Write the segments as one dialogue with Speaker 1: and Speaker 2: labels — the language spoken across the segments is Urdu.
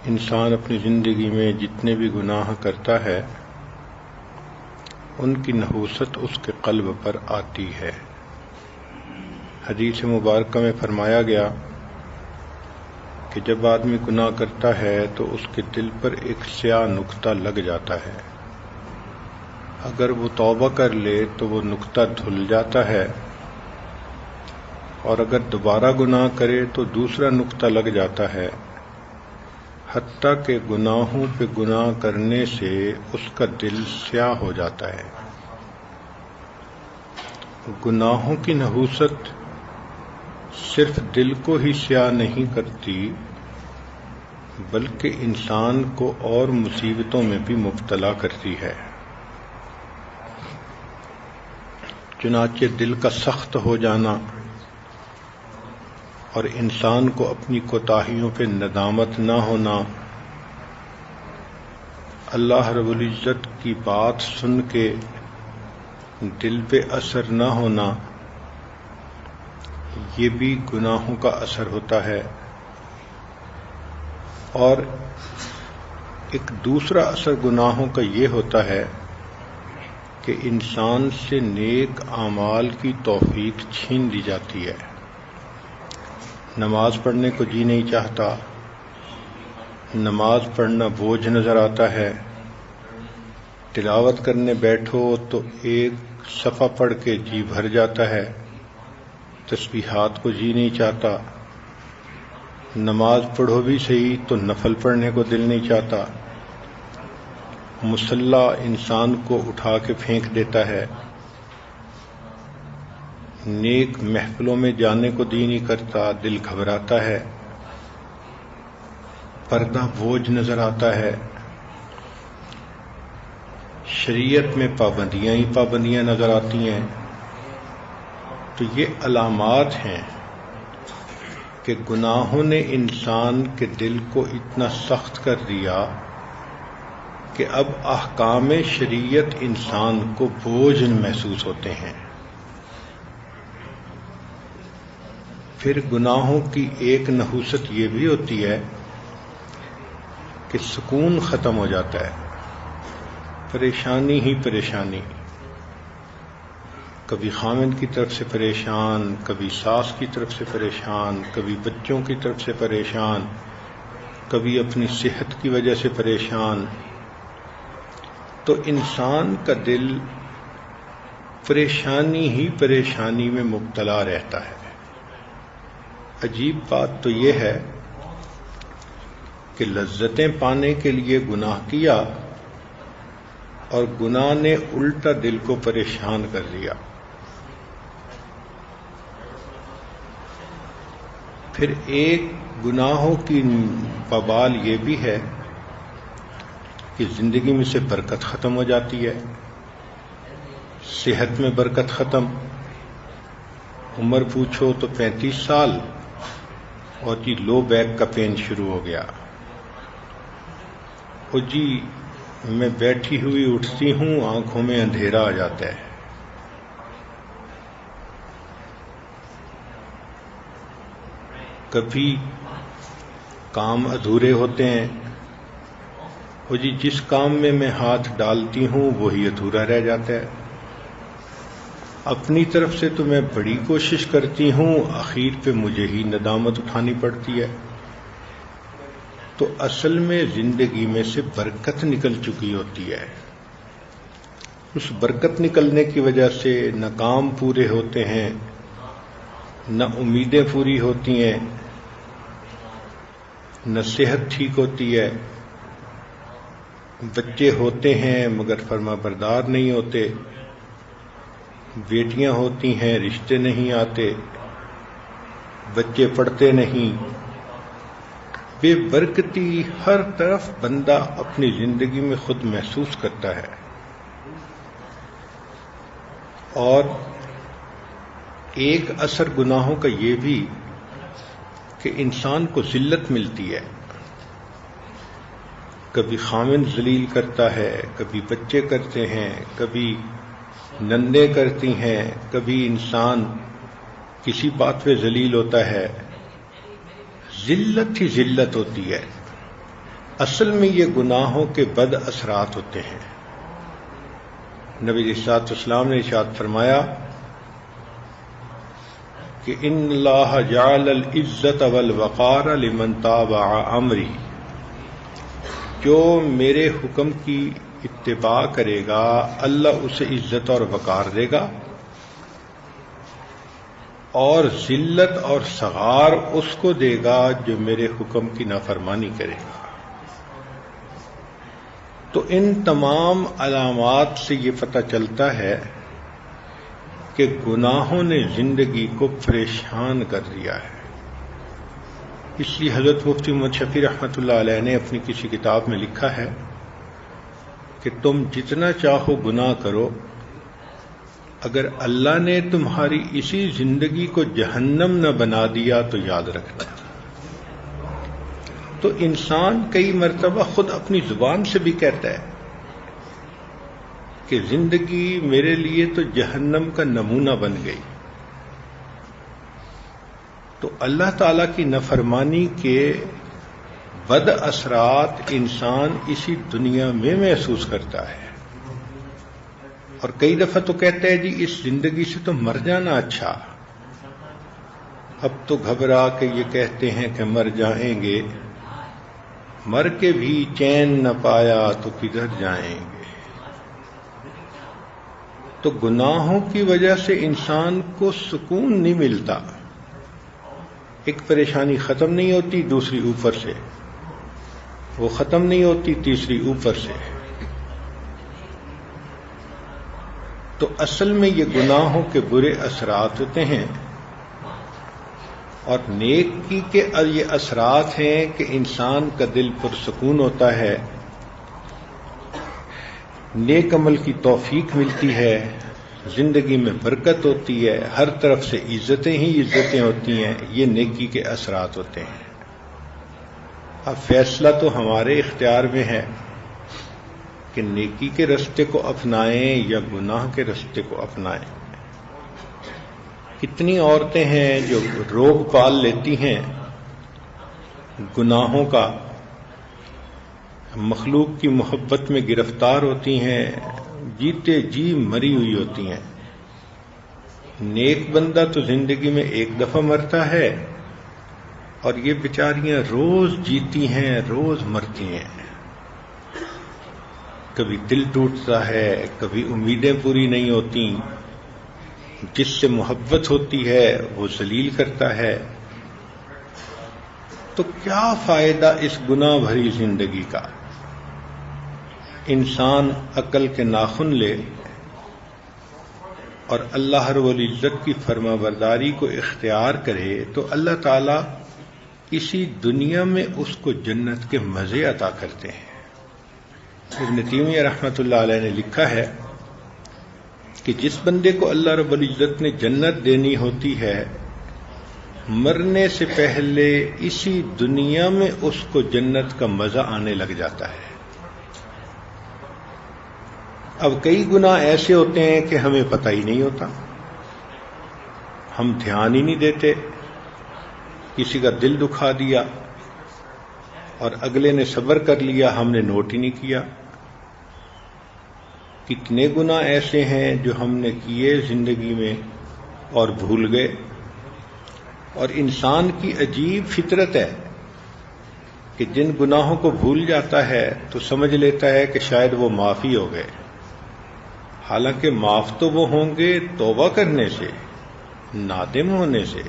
Speaker 1: انسان اپنی زندگی میں جتنے بھی گناہ کرتا ہے ان کی نحوست اس کے قلب پر آتی ہے۔ حدیث مبارکہ میں فرمایا گیا کہ جب آدمی گناہ کرتا ہے تو اس کے دل پر ایک سیاہ نقطہ لگ جاتا ہے، اگر وہ توبہ کر لے تو وہ نقطہ دھل جاتا ہے، اور اگر دوبارہ گناہ کرے تو دوسرا نقطہ لگ جاتا ہے، حتیٰ کہ گناہوں پہ گناہ کرنے سے اس کا دل سیاہ ہو جاتا ہے۔ گناہوں کی نحوست صرف دل کو ہی سیاہ نہیں کرتی بلکہ انسان کو اور مصیبتوں میں بھی مبتلا کرتی ہے۔ چنانچہ دل کا سخت ہو جانا اور انسان کو اپنی کوتاہیوں پہ ندامت نہ ہونا، اللہ رب العزت کی بات سن کے دل پہ اثر نہ ہونا، یہ بھی گناہوں کا اثر ہوتا ہے۔ اور ایک دوسرا اثر گناہوں کا یہ ہوتا ہے کہ انسان سے نیک اعمال کی توفیق چھین لی جاتی ہے۔ نماز پڑھنے کو جی نہیں چاہتا، نماز پڑھنا بوجھ نظر آتا ہے، تلاوت کرنے بیٹھو تو ایک صفحہ پڑھ کے جی بھر جاتا ہے، تسبیحات کو جی نہیں چاہتا، نماز پڑھو بھی صحیح تو نفل پڑھنے کو دل نہیں چاہتا، مصلی انسان کو اٹھا کے پھینک دیتا ہے، نیک محفلوں میں جانے کو دل نہیں کرتا، دل گھبراتا ہے، پردہ بوجھ نظر آتا ہے، شریعت میں پابندیاں ہی پابندیاں نظر آتی ہیں۔ تو یہ علامات ہیں کہ گناہوں نے انسان کے دل کو اتنا سخت کر دیا کہ اب احکام شریعت انسان کو بوجھ محسوس ہوتے ہیں۔ پھر گناہوں کی ایک نحوست یہ بھی ہوتی ہے کہ سکون ختم ہو جاتا ہے، پریشانی ہی پریشانی، کبھی خامند کی طرف سے پریشان، کبھی ساس کی طرف سے پریشان، کبھی بچوں کی طرف سے پریشان، کبھی اپنی صحت کی وجہ سے پریشان۔ تو انسان کا دل پریشانی ہی پریشانی میں مبتلا رہتا ہے۔ عجیب بات تو یہ ہے کہ لذتیں پانے کے لیے گناہ کیا اور گناہ نے الٹا دل کو پریشان کر دیا۔ پھر ایک گناہوں کی وبال یہ بھی ہے کہ زندگی میں سے برکت ختم ہو جاتی ہے، صحت میں برکت ختم، عمر پوچھو تو 35 سال اور جی لو بیک کا پین شروع ہو گیا، اور جی میں بیٹھی ہوئی اٹھتی ہوں آنکھوں میں اندھیرا آ جاتا ہے۔ کبھی کام ادھورے ہوتے ہیں، اور جی جس کام میں میں ہاتھ ڈالتی ہوں وہی ادھورا رہ جاتا ہے۔ اپنی طرف سے تو میں بڑی کوشش کرتی ہوں، آخر پہ مجھے ہی ندامت اٹھانی پڑتی ہے۔ تو اصل میں زندگی میں سے برکت نکل چکی ہوتی ہے، اس برکت نکلنے کی وجہ سے نہ کام پورے ہوتے ہیں، نہ امیدیں پوری ہوتی ہیں، نہ صحت ٹھیک ہوتی ہے، بچے ہوتے ہیں مگر فرما بردار نہیں ہوتے، بیٹیاں ہوتی ہیں رشتے نہیں آتے، بچے پڑھتے نہیں، بے برکتی ہر طرف بندہ اپنی زندگی میں خود محسوس کرتا ہے۔ اور ایک اثر گناہوں کا یہ بھی کہ انسان کو ذلت ملتی ہے، کبھی خامند ذلیل کرتا ہے، کبھی بچے کرتے ہیں، کبھی نندیں کرتی ہیں، کبھی انسان کسی بات پہ ذلیل ہوتا ہے، ذلت ہی ذلت ہوتی ہے۔ اصل میں یہ گناہوں کے بد اثرات ہوتے ہیں۔ نبی علیہ الصلوۃ والسلام نے ارشاد فرمایا کہ ان اللہ جعل العزت والوقار لمن تابع امری، جو میرے حکم کی اتباع کرے گا اللہ اسے عزت اور وقار دے گا، اور ذلت اور صغار اس کو دے گا جو میرے حکم کی نافرمانی کرے گا۔ تو ان تمام علامات سے یہ پتہ چلتا ہے کہ گناہوں نے زندگی کو پریشان کر دیا ہے۔ اس لیے حضرت مفتی محمد شفیع رحمۃ اللہ علیہ نے اپنی کسی کتاب میں لکھا ہے کہ تم جتنا چاہو گناہ کرو، اگر اللہ نے تمہاری اسی زندگی کو جہنم نہ بنا دیا تو یاد رکھنا۔ تو انسان کئی مرتبہ خود اپنی زبان سے بھی کہتا ہے کہ زندگی میرے لیے تو جہنم کا نمونہ بن گئی۔ تو اللہ تعالی کی نافرمانی کے بد اثرات انسان اسی دنیا میں محسوس کرتا ہے، اور کئی دفعہ تو کہتا ہے جی اس زندگی سے تو مر جانا اچھا۔ اب تو گھبرا کے یہ کہتے ہیں کہ مر جائیں گے، مر کے بھی چین نہ پایا تو کدھر جائیں گے۔ تو گناہوں کی وجہ سے انسان کو سکون نہیں ملتا، ایک پریشانی ختم نہیں ہوتی، دوسری اوپر سے، وہ ختم نہیں ہوتی، تیسری اوپر سے۔ تو اصل میں یہ گناہوں کے برے اثرات ہوتے ہیں، اور نیکی کے یہ اثرات ہیں کہ انسان کا دل پرسکون ہوتا ہے، نیک عمل کی توفیق ملتی ہے، زندگی میں برکت ہوتی ہے، ہر طرف سے عزتیں ہی عزتیں ہوتی ہیں۔ یہ نیکی کے اثرات ہوتے ہیں۔ اب فیصلہ تو ہمارے اختیار میں ہے کہ نیکی کے رستے کو اپنائیں یا گناہ کے رستے کو اپنائیں۔ کتنی عورتیں ہیں جو روگ پال لیتی ہیں گناہوں کا، مخلوق کی محبت میں گرفتار ہوتی ہیں، جیتے جی مری ہوئی ہوتی ہیں۔ نیک بندہ تو زندگی میں ایک دفعہ مرتا ہے، اور یہ بیچاریاں روز جیتی ہیں، روز مرتی ہیں۔ کبھی دل ٹوٹتا ہے، کبھی امیدیں پوری نہیں ہوتی، جس سے محبت ہوتی ہے وہ ذلیل کرتا ہے۔ تو کیا فائدہ اس گناہ بھری زندگی کا؟ انسان عقل کے ناخن لے اور اللہ رب العزت کی فرما برداری کو اختیار کرے تو اللہ تعالیٰ اسی دنیا میں اس کو جنت کے مزے عطا کرتے ہیں۔ ابن تیمیہ رحمۃ اللہ علیہ نے لکھا ہے کہ جس بندے کو اللہ رب العزت نے جنت دینی ہوتی ہے، مرنے سے پہلے اسی دنیا میں اس کو جنت کا مزہ آنے لگ جاتا ہے۔ اب کئی گناہ ایسے ہوتے ہیں کہ ہمیں پتہ ہی نہیں ہوتا، ہم دھیان ہی نہیں دیتے، کسی کا دل دکھا دیا اور اگلے نے صبر کر لیا، ہم نے نوٹ ہی نہیں کیا۔ کتنے گناہ ایسے ہیں جو ہم نے کیے زندگی میں اور بھول گئے۔ اور انسان کی عجیب فطرت ہے کہ جن گناہوں کو بھول جاتا ہے تو سمجھ لیتا ہے کہ شاید وہ معاف ہی ہو گئے، حالانکہ معاف تو وہ ہوں گے توبہ کرنے سے، نادم ہونے سے،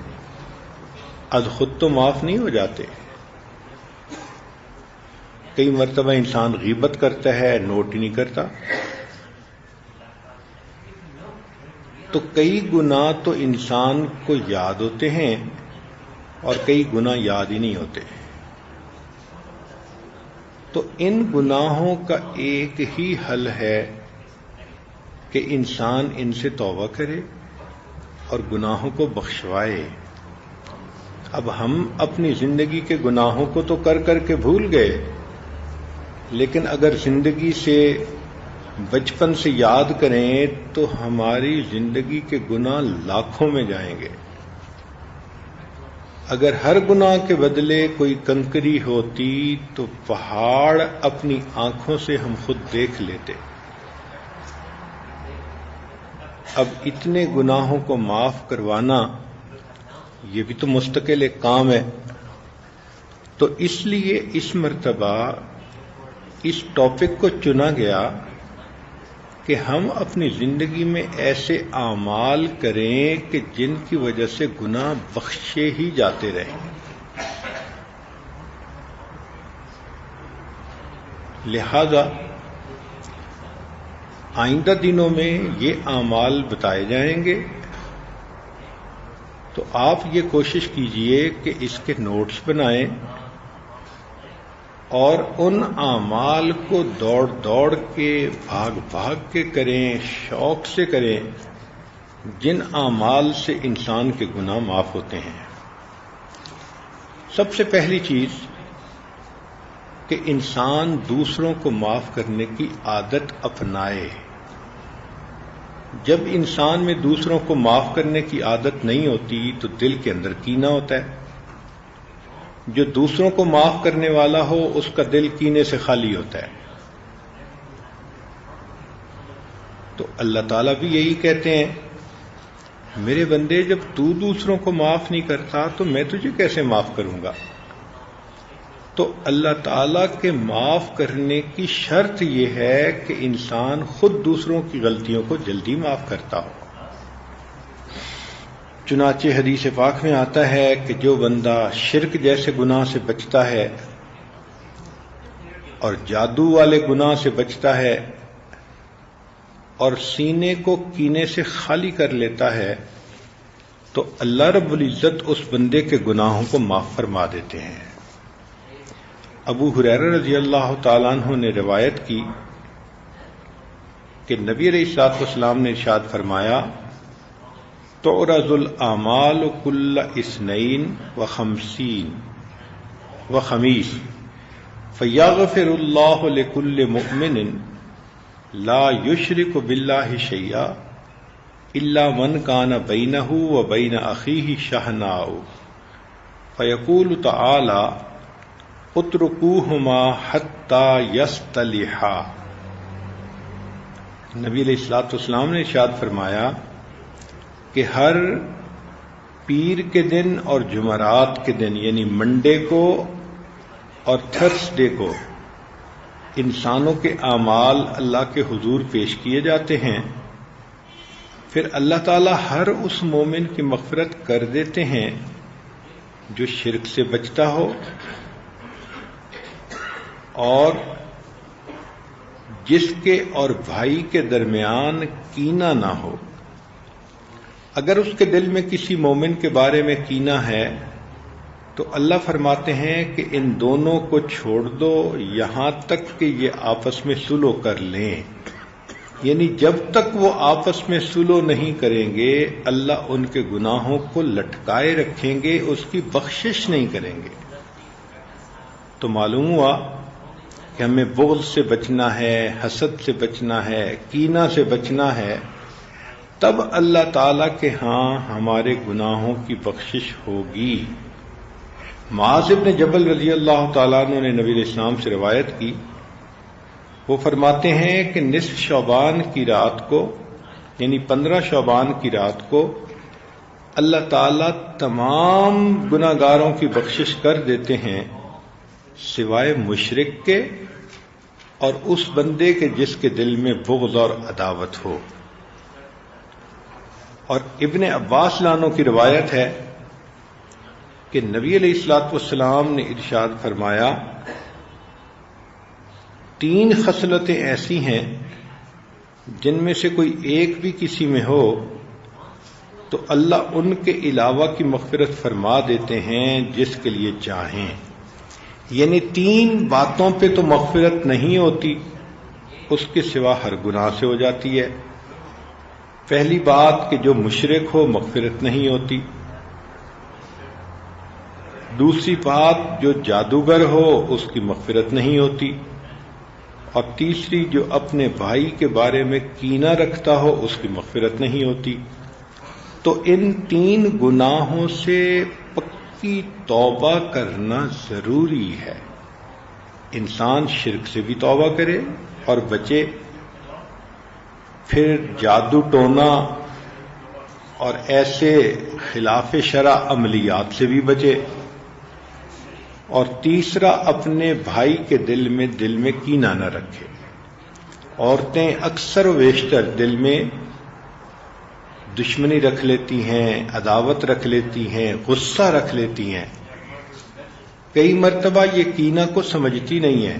Speaker 1: از خود تو معاف نہیں ہو جاتے۔ کئی مرتبہ انسان غیبت کرتا ہے، نوٹ ہی نہیں کرتا۔ تو کئی گناہ تو انسان کو یاد ہوتے ہیں اور کئی گناہ یاد ہی نہیں ہوتے۔ تو ان گناہوں کا ایک ہی حل ہے کہ انسان ان سے توبہ کرے اور گناہوں کو بخشوائے۔ اب ہم اپنی زندگی کے گناہوں کو تو کر کر کے بھول گئے، لیکن اگر زندگی سے بچپن سے یاد کریں تو ہماری زندگی کے گناہ لاکھوں میں جائیں گے۔ اگر ہر گناہ کے بدلے کوئی کنکری ہوتی تو پہاڑ اپنی آنکھوں سے ہم خود دیکھ لیتے. اب اتنے گناہوں کو معاف کروانا یہ بھی تو مستقل ایک کام ہے. تو اس لیے اس مرتبہ اس ٹاپک کو چنا گیا کہ ہم اپنی زندگی میں ایسے اعمال کریں کہ جن کی وجہ سے گناہ بخشے ہی جاتے رہیں. لہذا آئندہ دنوں میں یہ اعمال بتائے جائیں گے تو آپ یہ کوشش کیجئے کہ اس کے نوٹس بنائیں اور ان اعمال کو دوڑ دوڑ کے بھاگ بھاگ کے کریں، شوق سے کریں جن اعمال سے انسان کے گناہ معاف ہوتے ہیں. سب سے پہلی چیز کہ انسان دوسروں کو معاف کرنے کی عادت اپنائے. جب انسان میں دوسروں کو معاف کرنے کی عادت نہیں ہوتی تو دل کے اندر کینہ ہوتا ہے. جو دوسروں کو معاف کرنے والا ہو اس کا دل کینے سے خالی ہوتا ہے. تو اللہ تعالیٰ بھی یہی کہتے ہیں، میرے بندے جب تو دوسروں کو معاف نہیں کرتا تو میں تجھے کیسے معاف کروں گا. تو اللہ تعالیٰ کے معاف کرنے کی شرط یہ ہے کہ انسان خود دوسروں کی غلطیوں کو جلدی معاف کرتا ہو. چنانچہ حدیث پاک میں آتا ہے کہ جو بندہ شرک جیسے گناہ سے بچتا ہے اور جادو والے گناہ سے بچتا ہے اور سینے کو کینے سے خالی کر لیتا ہے تو اللہ رب العزت اس بندے کے گناہوں کو معاف فرما دیتے ہیں. ابو ہریرہ رضی اللہ تعالیٰ عنہ نے روایت کی کہ نبی علیہ الصلوۃ والسلام نے ارشاد فرمایا، تعرض الاعمال کل اثنین وخمیس فیغفر اللہ لکل مؤمن لا یشرک باللہ شیئا الا من کان بینہ وبین اخیہ شحناء فیقول تعالی اترکوہما حتی یصطلحا. نبی علیہ الصلوۃ والسلام نے ارشاد فرمایا کہ ہر پیر کے دن اور جمعرات کے دن یعنی منڈے کو اور تھرسڈے کو انسانوں کے اعمال اللہ کے حضور پیش کیے جاتے ہیں. پھر اللہ تعالیٰ ہر اس مومن کی مغفرت کر دیتے ہیں جو شرک سے بچتا ہو اور جس کے اور بھائی کے درمیان کینہ نہ ہو. اگر اس کے دل میں کسی مومن کے بارے میں کینہ ہے تو اللہ فرماتے ہیں کہ ان دونوں کو چھوڑ دو یہاں تک کہ یہ آپس میں صلح کر لیں. یعنی جب تک وہ آپس میں صلح نہیں کریں گے اللہ ان کے گناہوں کو لٹکائے رکھیں گے، اس کی بخشش نہیں کریں گے. تو معلوم ہوا کہ ہمیں بغض سے بچنا ہے، حسد سے بچنا ہے، کینہ سے بچنا ہے، تب اللہ تعالیٰ کے ہاں ہمارے گناہوں کی بخشش ہوگی. معاذ بن جبل رضی اللہ تعالیٰ عنہ نے نبی علیہ السلام سے روایت کی، وہ فرماتے ہیں کہ نصف شعبان کی رات کو یعنی 15 شعبان کی رات کو اللہ تعالیٰ تمام گناہگاروں کی بخشش کر دیتے ہیں سوائے مشرک کے اور اس بندے کے جس کے دل میں بغض اور عداوت ہو. اور ابن عباس لانو کی روایت ہے کہ نبی علیہ الصلوۃ والسلام نے ارشاد فرمایا، 3 خصلتیں ایسی ہیں جن میں سے کوئی ایک بھی کسی میں ہو تو اللہ ان کے علاوہ کی مغفرت فرما دیتے ہیں جس کے لیے چاہیں. یعنی 3 باتوں پہ تو مغفرت نہیں ہوتی، اس کے سوا ہر گناہ سے ہو جاتی ہے. پہلی بات کہ جو مشرک ہو مغفرت نہیں ہوتی. دوسری بات جو جادوگر ہو اس کی مغفرت نہیں ہوتی. اور تیسری جو اپنے بھائی کے بارے میں کینہ رکھتا ہو اس کی مغفرت نہیں ہوتی. تو ان 3 گناہوں سے کی توبہ کرنا ضروری ہے. انسان شرک سے بھی توبہ کرے اور بچے، پھر جادو ٹونا اور ایسے خلاف شرع عملیات سے بھی بچے، اور تیسرا اپنے بھائی کے دل میں کینہ نہ رکھے. عورتیں اکثر و بیشتر دل میں دشمنی رکھ لیتی ہیں، عداوت رکھ لیتی ہیں، غصہ رکھ لیتی ہیں. کئی مرتبہ یہ کینہ کو سمجھتی نہیں ہیں،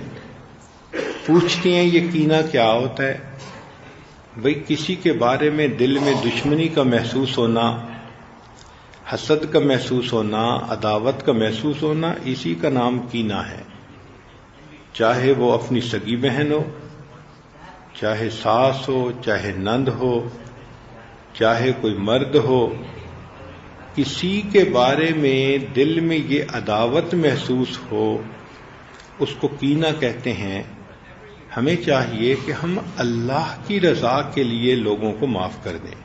Speaker 1: پوچھتی ہیں یہ کینہ کیا ہوتا ہے؟ بھئی کسی کے بارے میں دل میں دشمنی کا محسوس ہونا، حسد کا محسوس ہونا، عداوت کا محسوس ہونا، اسی کا نام کینہ ہے. چاہے وہ اپنی سگی بہن ہو، چاہے ساس ہو، چاہے نند ہو، چاہے کوئی مرد ہو، کسی کے بارے میں دل میں یہ عداوت محسوس ہو، اس کو کینہ کہتے ہیں. ہمیں چاہیے کہ ہم اللہ کی رضا کے لیے لوگوں کو معاف کر دیں.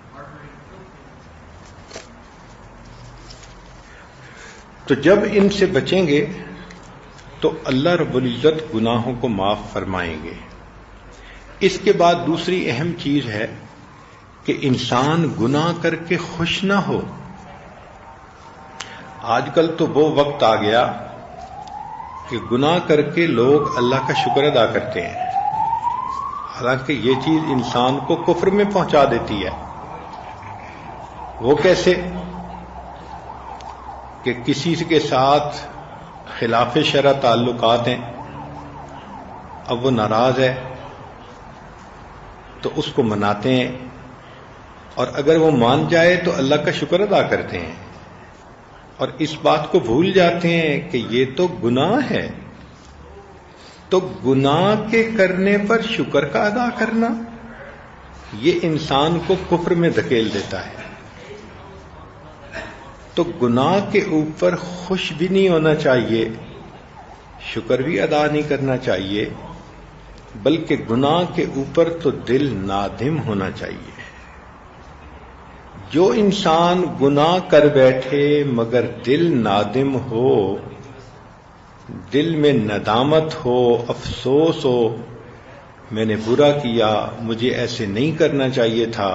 Speaker 1: تو جب ان سے بچیں گے تو اللہ رب العزت گناہوں کو معاف فرمائیں گے. اس کے بعد دوسری اہم چیز ہے کہ انسان گناہ کر کے خوش نہ ہو. آج کل تو وہ وقت آ گیا کہ گناہ کر کے لوگ اللہ کا شکر ادا کرتے ہیں، حالانکہ یہ چیز انسان کو کفر میں پہنچا دیتی ہے. وہ کیسے؟ کہ کسی کے ساتھ خلاف شرع تعلقات ہیں، اب وہ ناراض ہے تو اس کو مناتے ہیں، اور اگر وہ مان جائے تو اللہ کا شکر ادا کرتے ہیں، اور اس بات کو بھول جاتے ہیں کہ یہ تو گناہ ہے. تو گناہ کے کرنے پر شکر کا ادا کرنا یہ انسان کو کفر میں دھکیل دیتا ہے. تو گناہ کے اوپر خوش بھی نہیں ہونا چاہیے، شکر بھی ادا نہیں کرنا چاہیے، بلکہ گناہ کے اوپر تو دل نادم ہونا چاہیے. جو انسان گناہ کر بیٹھے مگر دل نادم ہو، دل میں ندامت ہو، افسوس ہو، میں نے برا کیا، مجھے ایسے نہیں کرنا چاہیے تھا،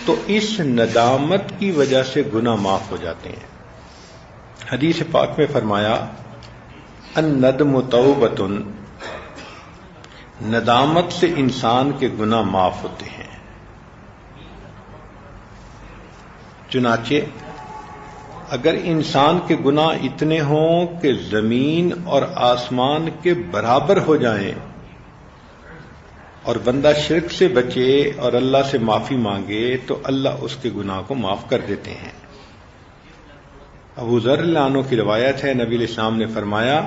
Speaker 1: تو اس ندامت کی وجہ سے گناہ معاف ہو جاتے ہیں. حدیث پاک میں فرمایا الندم توبۃ، ندامت سے انسان کے گناہ معاف ہوتے ہیں. چنانچہ اگر انسان کے گناہ اتنے ہوں کہ زمین اور آسمان کے برابر ہو جائیں اور بندہ شرک سے بچے اور اللہ سے معافی مانگے تو اللہ اس کے گناہ کو معاف کر دیتے ہیں. ابو ذر رضی اللہ عنہ کی روایت ہے، نبی علیہ السلام نے فرمایا،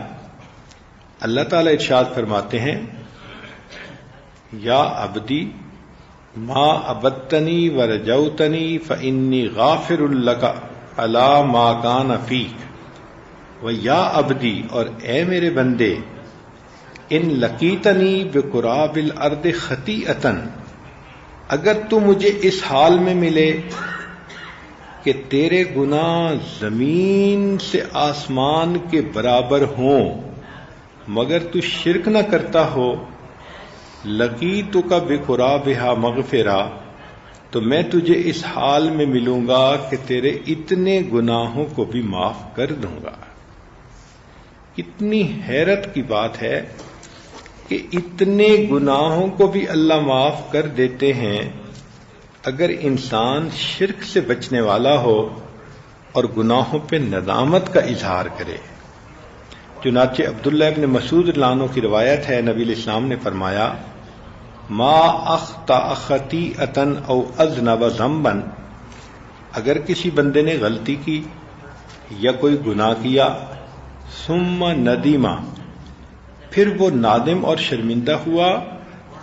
Speaker 1: اللہ تعالیٰ ارشاد فرماتے ہیں، یا عبدی ما عبدتنی ورجوتنی فانی غافر لک علی ما کان فیک، و یا عبدی، اور اے میرے بندے، ان لقیتنی بقراب الارض خطیئۃ، اگر تو مجھے اس حال میں ملے کہ تیرے گناہ زمین سے آسمان کے برابر ہوں مگر تو شرک نہ کرتا ہو، لقیتک بقرابھا مغفرہ، تو میں تجھے اس حال میں ملوں گا کہ تیرے اتنے گناہوں کو بھی معاف کر دوں گا. کتنی حیرت کی بات ہے کہ اتنے گناہوں کو بھی اللہ معاف کر دیتے ہیں اگر انسان شرک سے بچنے والا ہو اور گناہوں پہ ندامت کا اظہار کرے. چنانچہ عبداللہ ابن مسعود رضی اللہ عنہ کی روایت ہے، نبی علیہ السلام نے فرمایا، ما اخطأ خطیئۃ او اذنب ذنبا، اگر کسی بندے نے غلطی کی یا کوئی گناہ کیا، ثم ندیما، پھر وہ نادم اور شرمندہ ہوا،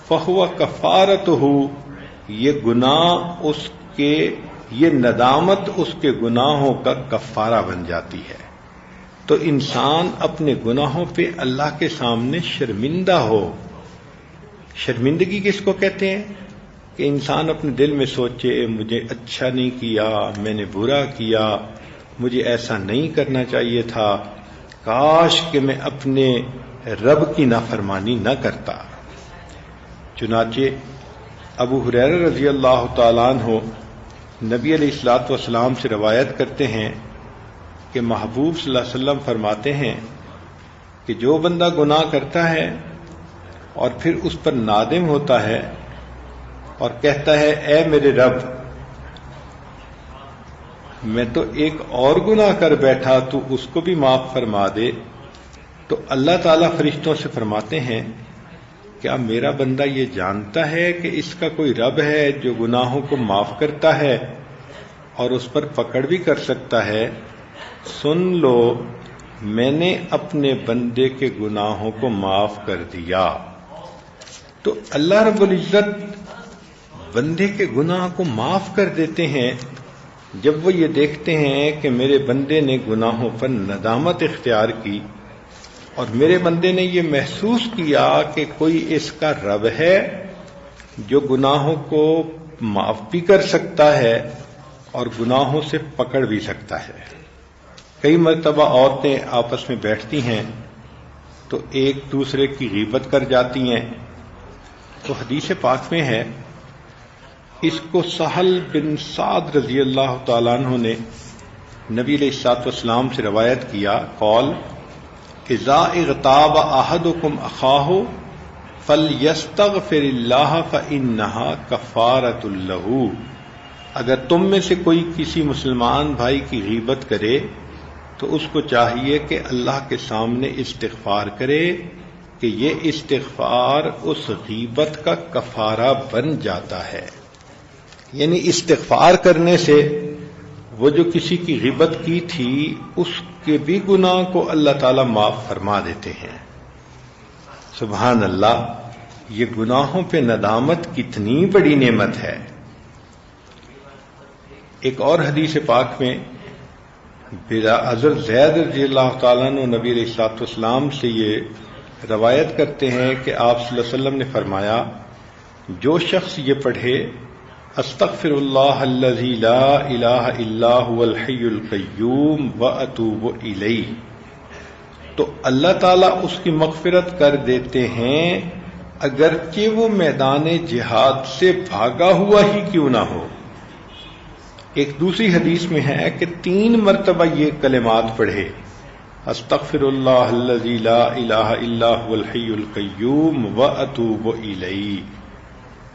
Speaker 1: فہو کفارتہ، یہ گناہ اس کے، یہ ندامت اس کے گناہوں کا کفارہ بن جاتی ہے. تو انسان اپنے گناہوں پہ اللہ کے سامنے شرمندہ ہو. شرمندگی کس کو کہتے ہیں؟ کہ انسان اپنے دل میں سوچے مجھے اچھا نہیں کیا، میں نے برا کیا، مجھے ایسا نہیں کرنا چاہیے تھا، کاش کہ میں اپنے رب کی نافرمانی نہ کرتا۔ چنانچہ ابو ہریرہ رضی اللہ تعالیٰ عنہ نبی علیہ الصلوۃ والسلام سے روایت کرتے ہیں کہ محبوب صلی اللہ علیہ وسلم فرماتے ہیں کہ جو بندہ گناہ کرتا ہے اور پھر اس پر نادم ہوتا ہے اور کہتا ہے اے میرے رب، میں تو ایک اور گناہ کر بیٹھا، تو اس کو بھی معاف فرما دے، تو اللہ تعالیٰ فرشتوں سے فرماتے ہیں کیا میرا بندہ یہ جانتا ہے کہ اس کا کوئی رب ہے جو گناہوں کو معاف کرتا ہے اور اس پر پکڑ بھی کر سکتا ہے؟ سن لو، میں نے اپنے بندے کے گناہوں کو معاف کر دیا۔ تو اللہ رب العزت بندے کے گناہ کو معاف کر دیتے ہیں جب وہ یہ دیکھتے ہیں کہ میرے بندے نے گناہوں پر ندامت اختیار کی اور میرے بندے نے یہ محسوس کیا کہ کوئی اس کا رب ہے جو گناہوں کو معاف بھی کر سکتا ہے اور گناہوں سے پکڑ بھی سکتا ہے۔ کئی مرتبہ عورتیں آپس میں بیٹھتی ہیں تو ایک دوسرے کی غیبت کر جاتی ہیں، تو حدیث پاک میں ہے، اس کو سہل بن سعد رضی اللہ تعالیٰ عنہ نے نبی علیہ الصلوۃ والسلام سے روایت کیا، قول اذا اغتاب احدکم اخاہ فلیستغفر اللہ فانها کفارۃ لہ، اگر تم میں سے کوئی کسی مسلمان بھائی کی غیبت کرے تو اس کو چاہیے کہ اللہ کے سامنے استغفار کرے کہ یہ استغفار اس غیبت کا کفارہ بن جاتا ہے۔ یعنی استغفار کرنے سے وہ جو کسی کی غیبت کی تھی اس کے بھی گناہ کو اللہ تعالیٰ معاف فرما دیتے ہیں۔ سبحان اللہ، یہ گناہوں پہ ندامت کتنی بڑی نعمت ہے۔ ایک اور حدیث پاک میں حضرت زید رضی اللہ تعالیٰ عنہ نبی علیہ الصلوۃ والسلام سے یہ روایت کرتے ہیں کہ آپ صلی اللہ علیہ وسلم نے فرمایا، جو شخص یہ پڑھے استغفر اللہ الذی لا الہ الا هو الحی القیوم واتوب الیہ، تو اللہ تعالیٰ اس کی مغفرت کر دیتے ہیں اگرچہ وہ میدان جہاد سے بھاگا ہوا ہی کیوں نہ ہو۔ ایک دوسری حدیث میں ہے کہ 3 مرتبہ یہ کلمات پڑھے، استغفر اللہ الذی لا الہ الا هو الحی القیوم واتوب الیہ۔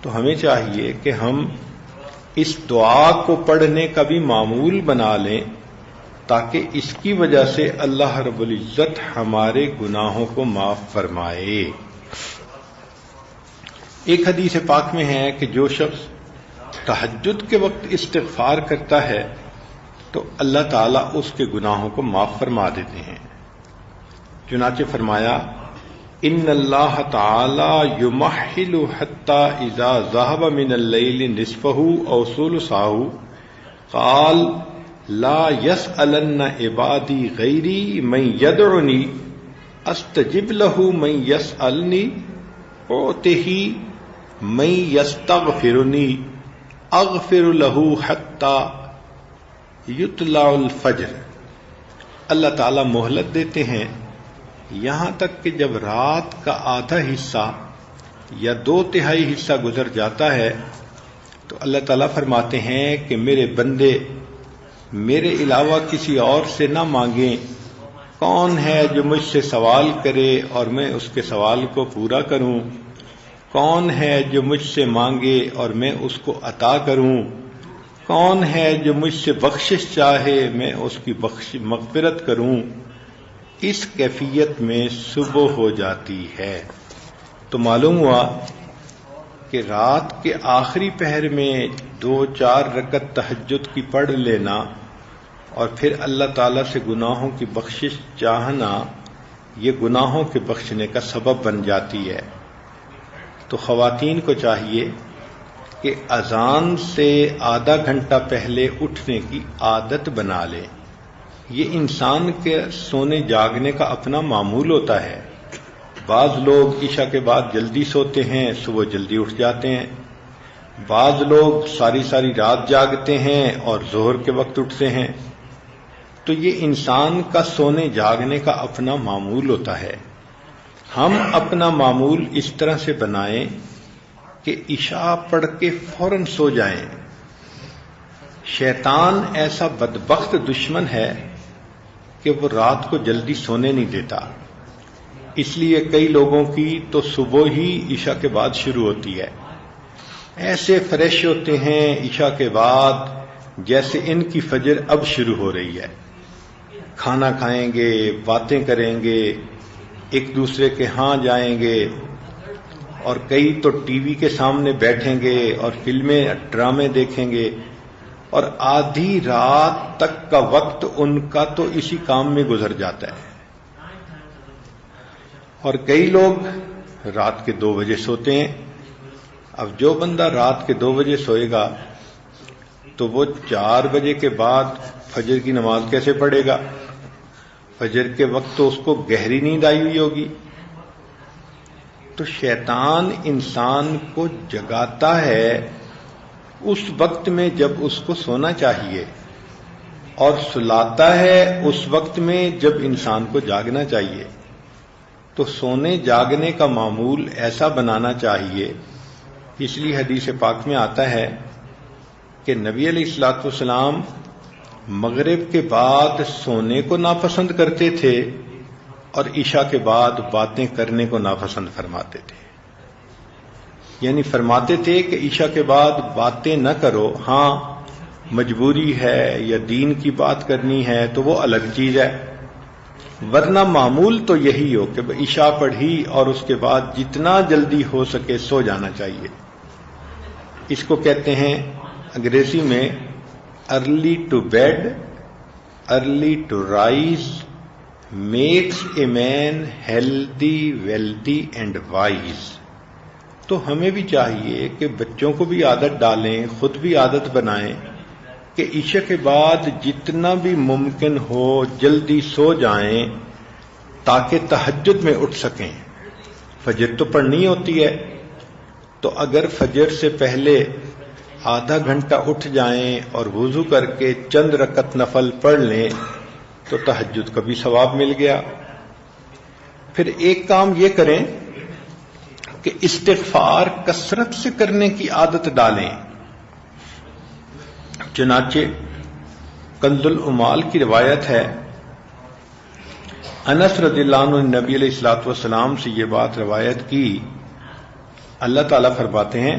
Speaker 1: تو ہمیں چاہیے کہ ہم اس دعا کو پڑھنے کا بھی معمول بنا لیں تاکہ اس کی وجہ سے اللہ رب العزت ہمارے گناہوں کو معاف فرمائے۔ ایک حدیث پاک میں ہے کہ جو شخص تہجد کے وقت استغفار کرتا ہے تو اللہ تعالیٰ اس کے گناہوں کو معاف فرما دیتے ہیں۔ چنانچہ فرمایا، ان اللہ تعالی یمحل حتی اذا ذهب من اللیل نصفہ او ثلثہ قال لا يسألن عبادی غیری من یدعنی استجب له من یسألنی اعطہ من یستغفرنی اغفر له حتی یطلع الفجر۔ اللہ تعالیٰ مہلت دیتے ہیں یہاں تک کہ جب رات کا آدھا حصہ یا 2/3 حصہ گزر جاتا ہے تو اللہ تعالیٰ فرماتے ہیں کہ میرے بندے میرے علاوہ کسی اور سے نہ مانگیں، کون ہے جو مجھ سے سوال کرے اور میں اس کے سوال کو پورا کروں، کون ہے جو مجھ سے مانگے اور میں اس کو عطا کروں، کون ہے جو مجھ سے بخشش چاہے میں اس کی مغفرت کروں۔ اس کیفیت میں صبح ہو جاتی ہے تو معلوم ہوا کہ رات کے آخری پہر میں 2-4 رکعت تہجد کی پڑھ لینا اور پھر اللہ تعالیٰ سے گناہوں کی بخشش چاہنا، یہ گناہوں کے بخشنے کا سبب بن جاتی ہے۔ تو خواتین کو چاہیے کہ اذان سے آدھا گھنٹہ پہلے اٹھنے کی عادت بنا لیں۔ یہ انسان کے سونے جاگنے کا اپنا معمول ہوتا ہے۔ بعض لوگ عشاء کے بعد جلدی سوتے ہیں، صبح جلدی اٹھ جاتے ہیں، بعض لوگ ساری رات جاگتے ہیں اور ظہر کے وقت اٹھتے ہیں۔ تو یہ انسان کا سونے جاگنے کا اپنا معمول ہوتا ہے. ہم اپنا معمول اس طرح سے بنائیں کہ عشاء پڑھ کے فوراً سو جائیں. شیطان ایسا بدبخت دشمن ہے کہ وہ رات کو جلدی سونے نہیں دیتا. اس لیے کئی لوگوں کی تو صبح ہی عشاء کے بعد شروع ہوتی ہے. ایسے فریش ہوتے ہیں عشاء کے بعد جیسے ان کی فجر اب شروع ہو رہی ہے. کھانا کھائیں گے، باتیں کریں گے، ایک دوسرے کے ہاں جائیں گے، اور کئی تو ٹی وی کے سامنے بیٹھیں گے اور فلمیں ڈرامے دیکھیں گے، اور آدھی رات تک کا وقت ان کا تو اسی کام میں گزر جاتا ہے. اور کئی لوگ رات کے 2 بجے سوتے ہیں. اب جو بندہ رات کے 2 بجے سوئے گا تو وہ 4 بجے کے بعد فجر کی نماز کیسے پڑھے گا؟ فجر کے وقت تو اس کو گہری نیند آئی ہوئی ہوگی. تو شیطان انسان کو جگاتا ہے اس وقت میں جب اس کو سونا چاہیے، اور سلاتا ہے اس وقت میں جب انسان کو جاگنا چاہیے. تو سونے جاگنے کا معمول ایسا بنانا چاہیے. اس لیے حدیث پاک میں آتا ہے کہ نبی علیہ الصلوۃ والسلام مغرب کے بعد سونے کو ناپسند کرتے تھے اور عشاء کے بعد باتیں کرنے کو ناپسند فرماتے تھے. یعنی فرماتے تھے کہ عشاء کے بعد باتیں نہ کرو، ہاں مجبوری ہے یا دین کی بات کرنی ہے تو وہ الگ چیز ہے، ورنہ معمول تو یہی ہو کہ عشاء پڑھی اور اس کے بعد جتنا جلدی ہو سکے سو جانا چاہیے. اس کو کہتے ہیں انگریزی میں early to bed early to rise makes a man healthy wealthy and wise. تو ہمیں بھی چاہیے کہ بچوں کو بھی عادت ڈالیں، خود بھی عادت بنائیں کہ عشاء کے بعد جتنا بھی ممکن ہو جلدی سو جائیں تاکہ تہجد میں اٹھ سکیں. فجر تو پڑھنی ہوتی ہے، تو اگر فجر سے پہلے آدھا گھنٹہ اٹھ جائیں اور وضو کر کے چند رکعت نفل پڑھ لیں تو تہجد کا بھی ثواب مل گیا. پھر ایک کام یہ کریں کہ استغفار کثرت سے کرنے کی عادت ڈالیں. چنانچہ کنز العمال کی روایت ہے، انس رضی اللہ عنہ نے نبی علیہ الصلوۃ والسلام سے یہ بات روایت کی. اللہ تعالیٰ فرماتے ہیں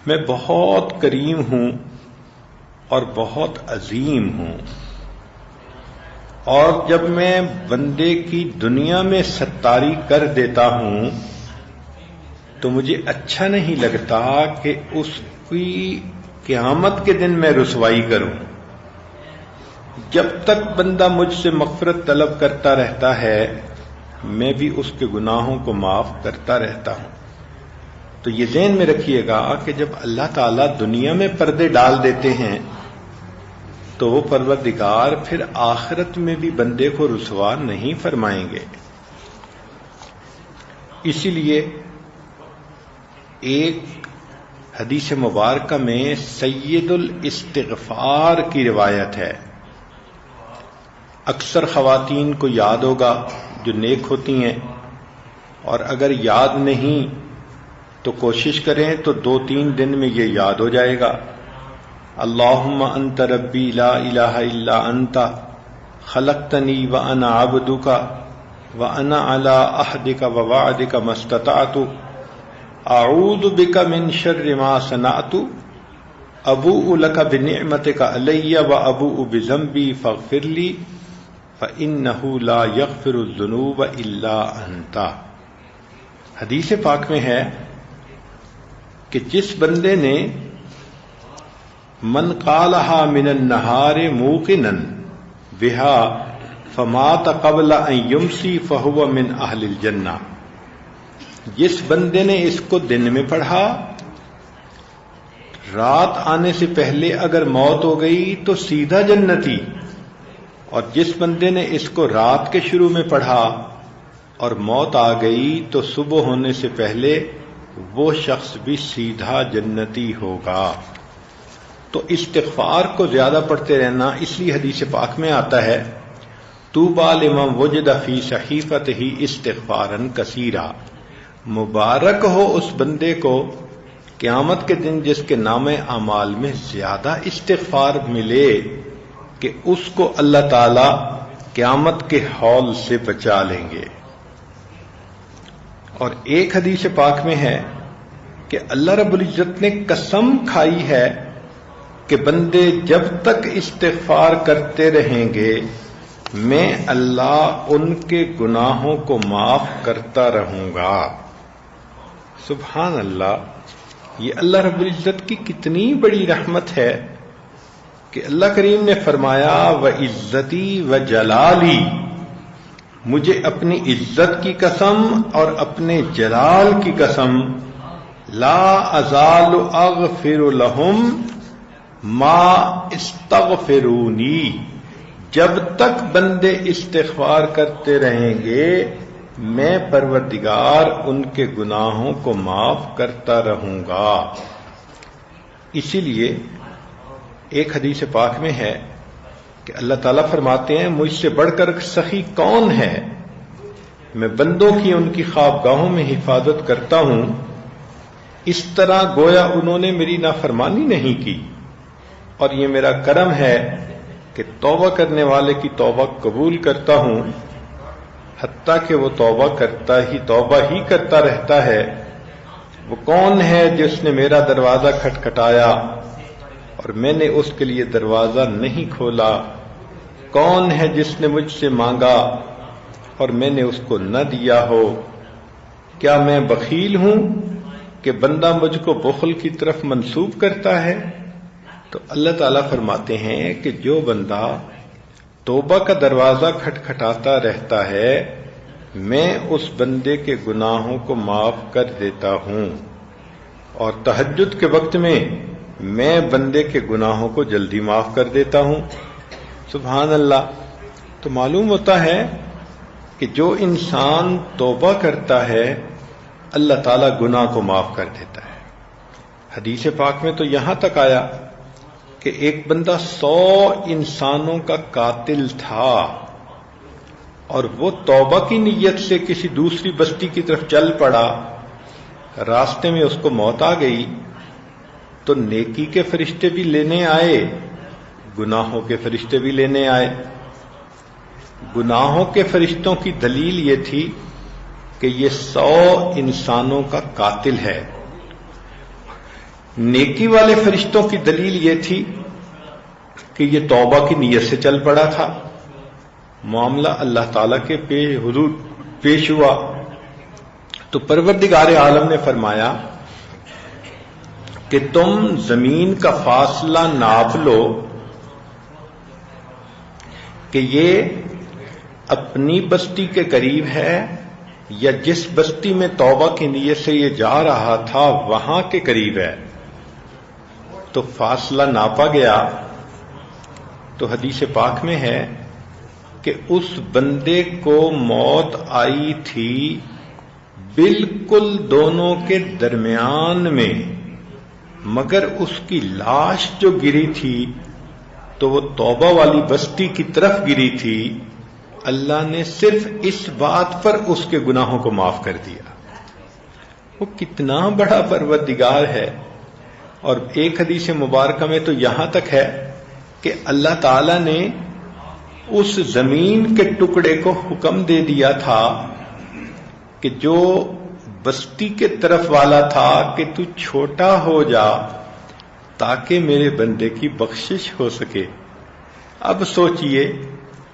Speaker 1: میں بہت کریم ہوں اور بہت عظیم ہوں، اور جب میں بندے کی دنیا میں ستاری کر دیتا ہوں تو مجھے اچھا نہیں لگتا کہ اس کی قیامت کے دن میں رسوائی کروں. جب تک بندہ مجھ سے مغفرت طلب کرتا رہتا ہے میں بھی اس کے گناہوں کو معاف کرتا رہتا ہوں. تو یہ ذہن میں رکھیے گا کہ جب اللہ تعالیٰ دنیا میں پردے ڈال دیتے ہیں تو وہ پروردگار پھر آخرت میں بھی بندے کو رسوا نہیں فرمائیں گے. اسی لیے ایک حدیث مبارکہ میں سید الاستغفار کی روایت ہے. اکثر خواتین کو یاد ہوگا جو نیک ہوتی ہیں، اور اگر یاد نہیں تو کوشش کریں تو 2-3 دن میں یہ یاد ہو جائے گا. اللہم انت ربی لا الہ الا انت خلقتنی وانا عبدک وانا علی عہدک ووعدک ما استطعت اعوذ بک من شر ما صنعت ابوء لک بنعمتک علی وابوء بذنبی فاغفر لی فانہ لا یغفر الذنوب الا انت. حدیث پاک میں ہے کہ جس بندے نے من قالها من النہار موقنا بها فمات قبل ان یمسی فهو من اہل الجنہ، جس بندے نے اس کو دن میں پڑھا رات آنے سے پہلے اگر موت ہو گئی تو سیدھا جنتی، اور جس بندے نے اس کو رات کے شروع میں پڑھا اور موت آ گئی تو صبح ہونے سے پہلے وہ شخص بھی سیدھا جنتی ہوگا. تو استغفار کو زیادہ پڑھتے رہنا، اس لیے حدیث پاک میں آتا ہے طوبی لمن وجد فی صحیفتہ استغفارا کثیرا، مبارک ہو اس بندے کو قیامت کے دن جس کے نام اعمال میں زیادہ استغفار ملے کہ اس کو اللہ تعالی قیامت کے ہول سے بچا لیں گے۔ اور ایک حدیث پاک میں ہے کہ اللہ رب العزت نے قسم کھائی ہے کہ بندے جب تک استغفار کرتے رہیں گے میں اللہ ان کے گناہوں کو معاف کرتا رہوں گا۔ سبحان اللہ، یہ اللہ رب العزت کی کتنی بڑی رحمت ہے کہ اللہ کریم نے فرمایا وعزتی وجلالی، مجھے اپنی عزت کی قسم اور اپنے جلال کی قسم، لا ازال اغفر لهم ما استغفرونی، جب تک بندے استغفار کرتے رہیں گے میں پروردگار ان کے گناہوں کو معاف کرتا رہوں گا۔ اسی لیے ایک حدیث پاک میں ہے کہ اللہ تعالیٰ فرماتے ہیں مجھ سے بڑھ کر سخی کون ہے، میں بندوں کی ان کی خوابگاہوں میں حفاظت کرتا ہوں، اس طرح گویا انہوں نے میری نافرمانی نہیں کی، اور یہ میرا کرم ہے کہ توبہ کرنے والے کی توبہ قبول کرتا ہوں، حتیٰ کہ وہ توبہ ہی کرتا رہتا ہے۔ وہ کون ہے جس نے میرا دروازہ کھٹکھٹایا اور میں نے اس کے لیے دروازہ نہیں کھولا؟ کون ہے جس نے مجھ سے مانگا اور میں نے اس کو نہ دیا ہو؟ کیا میں بخیل ہوں کہ بندہ مجھ کو بخل کی طرف منسوب کرتا ہے؟ تو اللہ تعالیٰ فرماتے ہیں کہ جو بندہ توبہ کا دروازہ کھٹکھٹاتا رہتا ہے میں اس بندے کے گناہوں کو معاف کر دیتا ہوں، اور تہجد کے وقت میں میں بندے کے گناہوں کو جلدی معاف کر دیتا ہوں۔ سبحان اللہ۔ تو معلوم ہوتا ہے کہ جو انسان توبہ کرتا ہے اللہ تعالیٰ گناہ کو معاف کر دیتا ہے۔ حدیث پاک میں تو یہاں تک آیا کہ ایک بندہ 100 انسانوں کا قاتل تھا اور وہ توبہ کی نیت سے کسی دوسری بستی کی طرف چل پڑا، راستے میں اس کو موت آ گئی تو نیکی کے فرشتے بھی لینے آئے، گناہوں کے فرشتے بھی لینے آئے۔ گناہوں کے فرشتوں کی دلیل یہ تھی کہ یہ 100 انسانوں کا قاتل ہے، نیکی والے فرشتوں کی دلیل یہ تھی کہ یہ توبہ کی نیت سے چل پڑا تھا۔ معاملہ اللہ تعالیٰ کے حضور پیش ہوا تو پروردگار عالم نے فرمایا کہ تم زمین کا فاصلہ ناپ لو کہ یہ اپنی بستی کے قریب ہے یا جس بستی میں توبہ کی نیت سے یہ جا رہا تھا وہاں کے قریب ہے۔ تو فاصلہ ناپا گیا تو حدیث پاک میں ہے کہ اس بندے کو موت آئی تھی بالکل دونوں کے درمیان میں، مگر اس کی لاش جو گری تھی تو وہ توبہ والی بستی کی طرف گری تھی۔ اللہ نے صرف اس بات پر اس کے گناہوں کو معاف کر دیا۔ وہ کتنا بڑا پروردگار ہے۔ اور ایک حدیث مبارکہ میں تو یہاں تک ہے کہ اللہ تعالی نے اس زمین کے ٹکڑے کو حکم دے دیا تھا کہ جو بستی کے طرف والا تھا کہ تو چھوٹا ہو جا تاکہ میرے بندے کی بخشش ہو سکے۔ اب سوچئے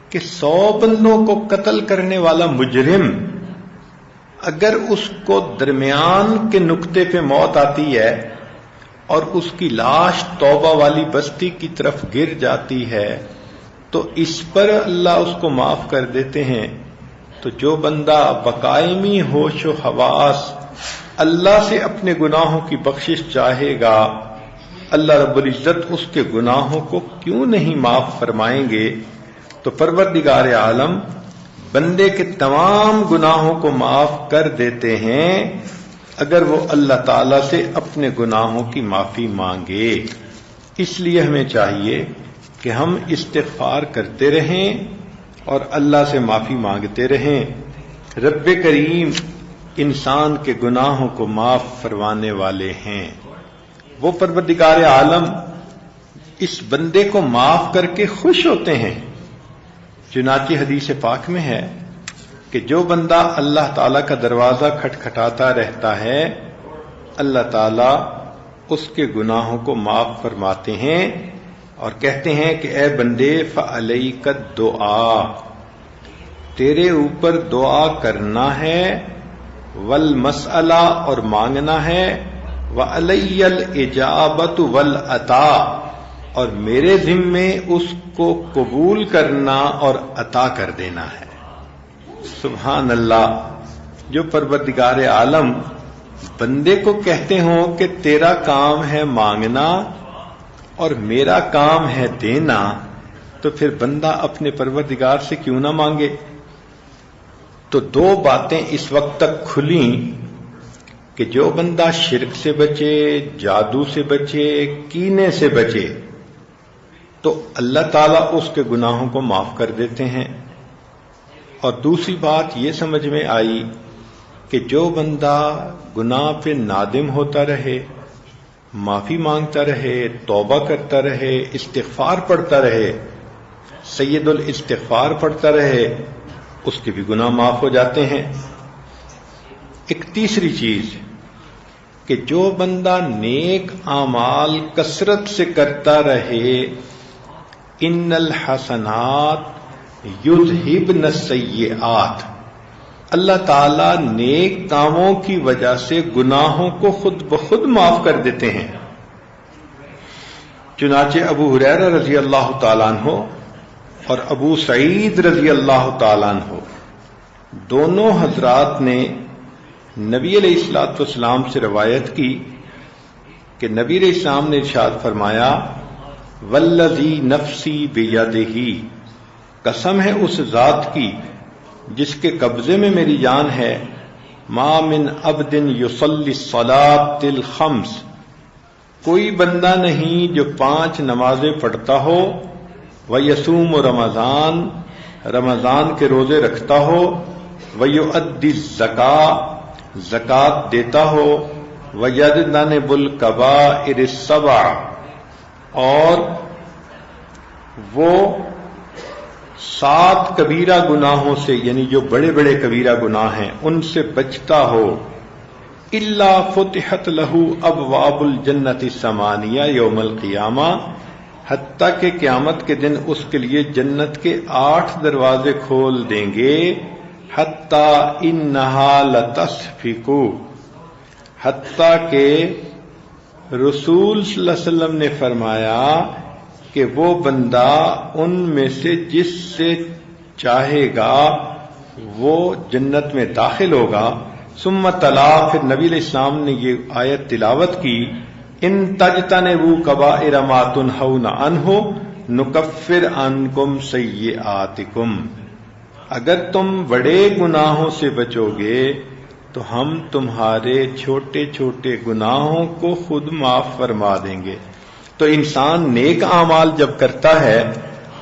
Speaker 1: کہ 100 بندوں کو قتل کرنے والا مجرم اگر اس کو درمیان کے نقطے پہ موت آتی ہے اور اس کی لاش توبہ والی بستی کی طرف گر جاتی ہے تو اس پر اللہ اس کو معاف کر دیتے ہیں۔ تو جو بندہ بقائمی ہوش و حواس اللہ سے اپنے گناہوں کی بخشش چاہے گا، اللہ رب العزت اس کے گناہوں کو کیوں نہیں معاف فرمائیں گے؟ تو پروردگار عالم بندے کے تمام گناہوں کو معاف کر دیتے ہیں اگر وہ اللہ تعالی سے اپنے گناہوں کی معافی مانگے۔ اس لیے ہمیں چاہیے کہ ہم استغفار کرتے رہیں اور اللہ سے معافی مانگتے رہیں. رب کریم انسان کے گناہوں کو معاف فرمانے والے ہیں. وہ پروردگار عالم اس بندے کو معاف کر کے خوش ہوتے ہیں. چنانچہ حدیث پاک میں ہے کہ جو بندہ اللہ تعالیٰ کا دروازہ کھٹکھٹاتا رہتا ہے اللہ تعالیٰ اس کے گناہوں کو معاف فرماتے ہیں اور کہتے ہیں کہ اے بندے فعلیک الدعا، تیرے اوپر دعا کرنا ہے، والمسئلہ اور مانگنا ہے، وعلی الاجابۃ والعطاء اور میرے ذمے اس کو قبول کرنا اور عطا کر دینا ہے. سبحان اللہ. جو پروردگار عالم بندے کو کہتے ہوں کہ تیرا کام ہے مانگنا اور میرا کام ہے دینا، تو پھر بندہ اپنے پروردگار سے کیوں نہ مانگے؟ تو دو باتیں اس وقت تک کھلیں کہ جو بندہ شرک سے بچے، جادو سے بچے، کینے سے بچے تو اللہ تعالیٰ اس کے گناہوں کو معاف کر دیتے ہیں. اور دوسری بات یہ سمجھ میں آئی کہ جو بندہ گناہ پہ نادم ہوتا رہے، معافی مانگتا رہے، توبہ کرتا رہے، استغفار پڑھتا رہے، سید الاستغفار پڑھتا رہے، اس کے بھی گناہ معاف ہو جاتے ہیں. ایک تیسری چیز کہ جو بندہ نیک اعمال کثرت سے کرتا رہے، ان الحسنات یذہبن السیئات، اللہ تعالیٰ نیک کاموں کی وجہ سے گناہوں کو خود بخود معاف کر دیتے ہیں. چنانچہ ابو ہریرہ رضی اللہ تعالیٰ عنہ اور ابو سعید رضی اللہ تعالیٰ عنہ دونوں حضرات نے نبی علیہ الصلوۃ والسلام سے روایت کی کہ نبی علیہ السلام نے ارشاد فرمایا والذی نفسی بیدہ، قسم ہے اس ذات کی جس کے قبضے میں میری جان ہے، ما من عبد یصلی الصلاۃ الخمس، کوئی بندہ نہیں جو 5 نمازیں پڑھتا ہو، ویصوم رمضان، رمضان کے روزے رکھتا ہو، ویؤدی الزکاۃ، زکوٰۃ دیتا ہو، ویجتنب الکبائر السبع، اور وہ 7 کبیرہ گناہوں سے یعنی جو بڑے بڑے کبیرہ گناہ ہیں ان سے بچتا ہو، الا فتحت لہ ابواب الجنت الثمانیہ یوم القیامہ، حتیٰ کہ قیامت کے دن اس کے لیے جنت کے 8 دروازے کھول دیں گے، حتیٰ انہا لتصفق، حتیٰ کہ رسول صلی اللہ علیہ وسلم نے فرمایا کہ وہ بندہ ان میں سے جس سے چاہے گا وہ جنت میں داخل ہوگا. ثم تلا، پھر نبی علیہ السلام نے یہ آیت تلاوت کی، ان تجتنبوا کبائر ما تنہون عنہ نکفر عنکم سیئاتکم، اگر تم بڑے گناہوں سے بچو گے تو ہم تمہارے چھوٹے چھوٹے گناہوں کو خود معاف فرما دیں گے. تو انسان نیک اعمال جب کرتا ہے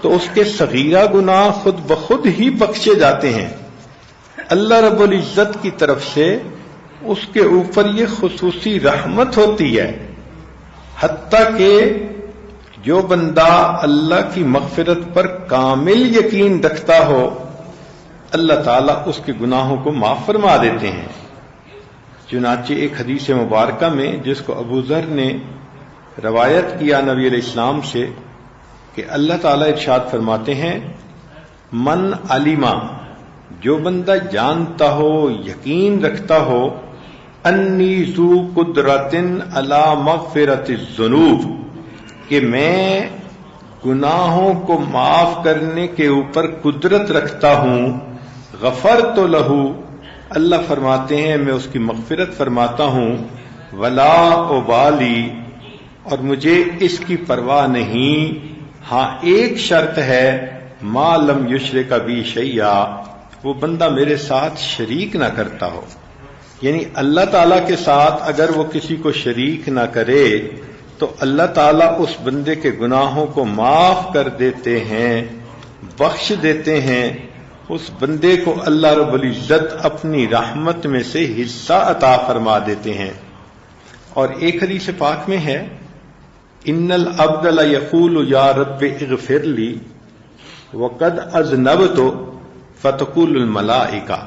Speaker 1: تو اس کے صغیرہ گناہ خود بخود ہی بخشے جاتے ہیں. اللہ رب العزت کی طرف سے اس کے اوپر یہ خصوصی رحمت ہوتی ہے، حتیٰ کہ جو بندہ اللہ کی مغفرت پر کامل یقین رکھتا ہو اللہ تعالیٰ اس کے گناہوں کو معاف فرما دیتے ہیں. چنانچہ ایک حدیث مبارکہ میں جس کو ابو ذر نے روایت کیا نبی علیہ السلام سے کہ اللہ تعالیٰ ارشاد فرماتے ہیں، من علیما، جو بندہ جانتا ہو یقین رکھتا ہو، انی ذو قدرت علی مغفرت الذنوب، کہ میں گناہوں کو معاف کرنے کے اوپر قدرت رکھتا ہوں، غفرت لہ، اللہ فرماتے ہیں میں اس کی مغفرت فرماتا ہوں، ولا ابالی، اور مجھے اس کی پرواہ نہیں، ہاں ایک شرط ہے، ما لم یشرک بی شیئا، وہ بندہ میرے ساتھ شریک نہ کرتا ہو. یعنی اللہ تعالیٰ کے ساتھ اگر وہ کسی کو شریک نہ کرے تو اللہ تعالیٰ اس بندے کے گناہوں کو معاف کر دیتے ہیں، بخش دیتے ہیں. اس بندے کو اللہ رب العزت اپنی رحمت میں سے حصہ عطا فرما دیتے ہیں. اور ایک حدیث پاک میں ہے، ان العبد لیقول یا رب اغفر لی وقد اذنبت فتقول الملائکہ،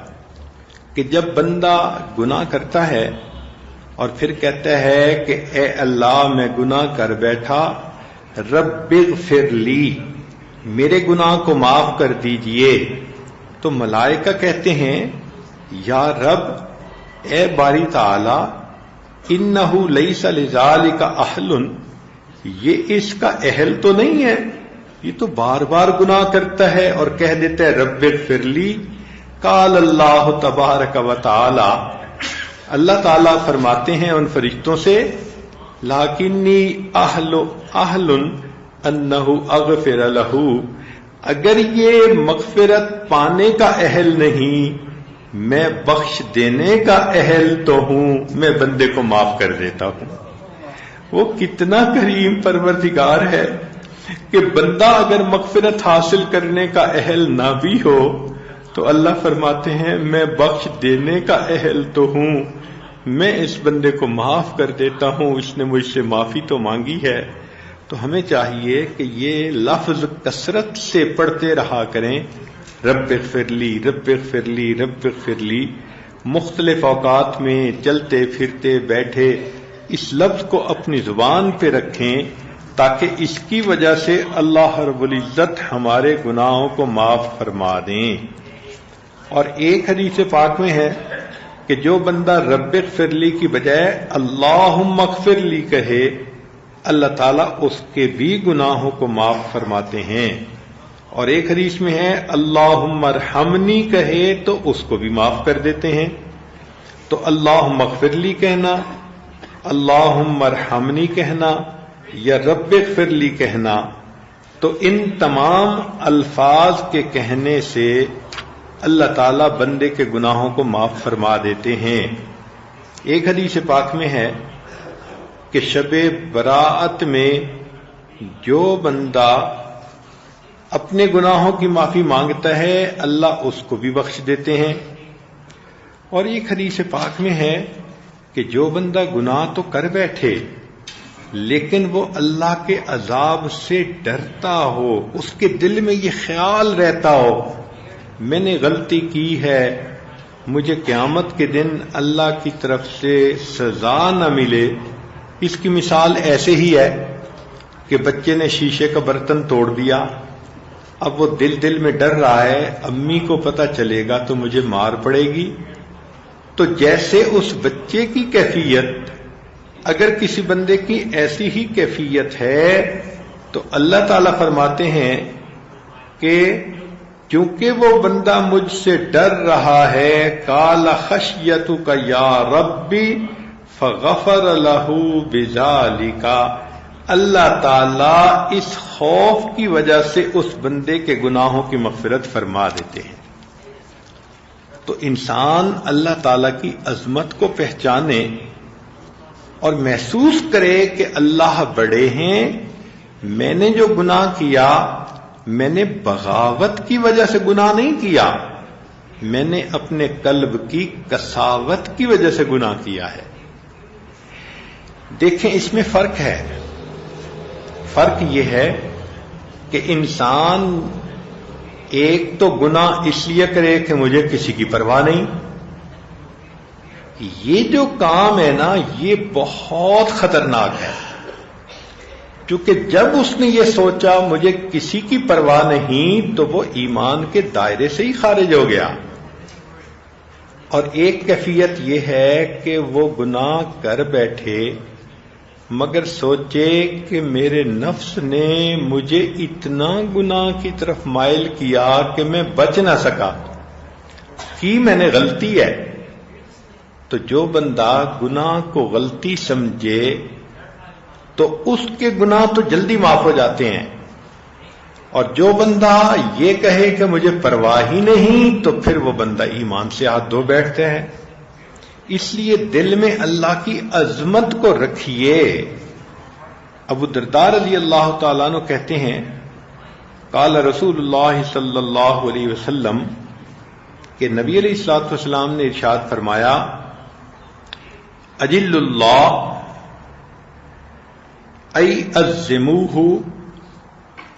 Speaker 1: کہ جب بندہ گناہ کرتا ہے اور پھر کہتا ہے کہ اے اللہ میں گناہ کر بیٹھا، رب اغفر لی، میرے گناہ کو معاف کر دیجئے، تو ملائکہ کہتے ہیں یا رب، اے باری تعالی، انہ لیس لذالک اہل، یہ اس کا اہل تو نہیں ہے، یہ تو بار بار گناہ کرتا ہے اور کہہ دیتا ہے رب اغفر لی. قال اللہ تبارک و تعالی، اللہ تعالیٰ فرماتے ہیں ان فرشتوں سے، لیکنی اہل انہ اغفر لہ، اگر یہ مغفرت پانے کا اہل نہیں، میں بخش دینے کا اہل تو ہوں، میں بندے کو معاف کر دیتا ہوں. وہ کتنا کریم پروردگار ہے کہ بندہ اگر مغفرت حاصل کرنے کا اہل نہ بھی ہو تو اللہ فرماتے ہیں میں بخش دینے کا اہل تو ہوں، میں اس بندے کو معاف کر دیتا ہوں، اس نے مجھ سے معافی تو مانگی ہے. تو ہمیں چاہیے کہ یہ لفظ کثرت سے پڑھتے رہا کریں، رب اغفر لی، رب اغفر لی، رب اغفر لی. مختلف اوقات میں چلتے پھرتے بیٹھے اس لفظ کو اپنی زبان پہ رکھیں تاکہ اس کی وجہ سے اللہ رب العزت ہمارے گناہوں کو معاف فرما دیں. اور ایک حدیث پاک میں ہے کہ جو بندہ رب اغفر لی کی بجائے اللہم اغفر لی کہے، اللہ تعالیٰ اس کے بھی گناہوں کو معاف فرماتے ہیں. اور ایک حدیث میں ہے اللہم ارحمنی کہے تو اس کو بھی معاف کر دیتے ہیں. تو اللہم اغفر لی کہنا، اللہم ارحمنی کہنا یا رب اغفر لی کہنا، تو ان تمام الفاظ کے کہنے سے اللہ تعالیٰ بندے کے گناہوں کو معاف فرما دیتے ہیں. ایک حدیث پاک میں ہے کہ شب براءت میں جو بندہ اپنے گناہوں کی معافی مانگتا ہے اللہ اس کو بھی بخش دیتے ہیں. اور ایک حدیث پاک میں ہے کہ جو بندہ گناہ تو کر بیٹھے لیکن وہ اللہ کے عذاب سے ڈرتا ہو، اس کے دل میں یہ خیال رہتا ہو میں نے غلطی کی ہے، مجھے قیامت کے دن اللہ کی طرف سے سزا نہ ملے. اس کی مثال ایسے ہی ہے کہ بچے نے شیشے کا برتن توڑ دیا، اب وہ دل میں ڈر رہا ہے امی کو پتہ چلے گا تو مجھے مار پڑے گی. تو جیسے اس بچے کی کیفیت اگر کسی بندے کی ایسی ہی کیفیت ہے تو اللہ تعالیٰ فرماتے ہیں کہ کیونکہ وہ بندہ مجھ سے ڈر رہا ہے، قال خشیتک یا ربی فغفر لہ بذالک، اللہ تعالیٰ اس خوف کی وجہ سے اس بندے کے گناہوں کی مغفرت فرما دیتے ہیں. تو انسان اللہ تعالیٰ کی عظمت کو پہچانے اور محسوس کرے کہ اللہ بڑے ہیں. میں نے جو گناہ کیا میں نے بغاوت کی وجہ سے گناہ نہیں کیا، میں نے اپنے قلب کی قساوت کی وجہ سے گناہ کیا ہے. دیکھیں اس میں فرق ہے. فرق یہ ہے کہ انسان ایک تو گناہ اس لیے کرے کہ مجھے کسی کی پرواہ نہیں. یہ جو کام ہے نا یہ بہت خطرناک ہے، کیونکہ جب اس نے یہ سوچا مجھے کسی کی پرواہ نہیں تو وہ ایمان کے دائرے سے ہی خارج ہو گیا. اور ایک کیفیت یہ ہے کہ وہ گناہ کر بیٹھے مگر سوچے کہ میرے نفس نے مجھے اتنا گناہ کی طرف مائل کیا کہ میں بچ نہ سکا، کی میں نے غلطی ہے. تو جو بندہ گناہ کو غلطی سمجھے تو اس کے گناہ تو جلدی معاف ہو جاتے ہیں، اور جو بندہ یہ کہے کہ مجھے پرواہ ہی نہیں تو پھر وہ بندہ ایمان سے ہاتھ دھو بیٹھتے ہیں. اس لیے دل میں اللہ کی عظمت کو رکھیے ابو الدرداء رضی اللہ تعالیٰ عنہ کہتے ہیں قال رسول اللہ صلی اللہ علیہ وسلم کہ نبی علیہ الصلوۃ والسلام نے ارشاد فرمایا اجل اللہ ای عظموہ،